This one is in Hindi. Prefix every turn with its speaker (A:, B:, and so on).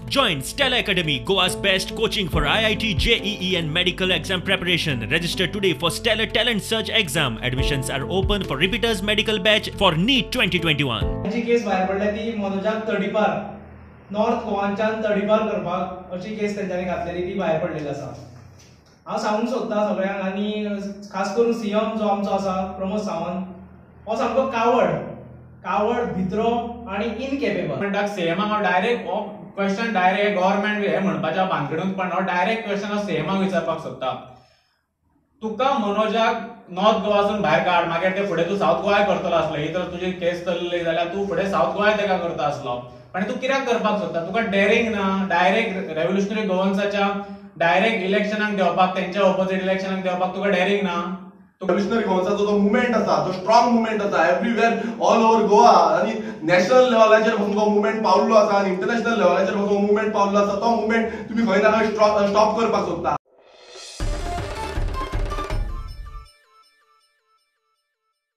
A: Join Stella Academy, Goa's best coaching for IIT, JEE and medical exam preparation. Register today for Stellar Talent Search exam. Admissions are open for repeaters medical batch for NEET 2021.
B: जी केस भायर पडल्या ती मनोजाक तडीपार नॉर्थ गोवाच्यान तडीपार करपाक अशी केस तेंच्यांनी घातलेली ती भायर पडलेली आसा. हांव सांगूंक सोदता सगळ्यांक आनी खास करून सीएम जो आमचो आसा प्रमोद सावंत हो सामको कावड भित्रो आनी इनकेपेबल.
C: म्हणटाक सीएमाक हांव डायरेक्ट हो क्वेश्चन डायरेक्ट गव्हर्नमेंट हे म्हणपाच्या भानगडून पण हांव डायरेक्ट क्वेश्चन हांव सीएमाक विचारपाक सोदता. तुका मनोजाक नॉर्थ गोवासून भायर काड, मागीर ते फुडें तूं साऊथ गोवा करतलो आसलो. ही तर तुजी केस चल्ली जाल्यार तूं फुडें साऊथ गोवा तेका करता आसलो. पण तूं कित्याक करपाक सोदता? तुका डेरिंग ना डायरेक्ट रेव्होल्युशनरी गोवन्साच्या डायरेक्ट इलेक्शनाक देवपाक, तेंच्या ऑपोजिट इलेक्शनाक देवपाक तुका डेरिंग ना?
D: रेव्होल्युशनरी गोवन्साचो जो मुवमेंट आसा तो स्ट्रॉंग मुवमेंट आसा एव्हरीवेअर ऑल ओव्हर गोवा आनी नॅशनल लेवलाचेर पासून तो मुवमेंट पावल्लो आसा आनी इंटरनॅशनल लेवलाचेर पासून मुवमेंट पावल्लो आसा. तो मुवमेंट तुम्ही खंय ना खंय स्टॉप करपाक सोदता.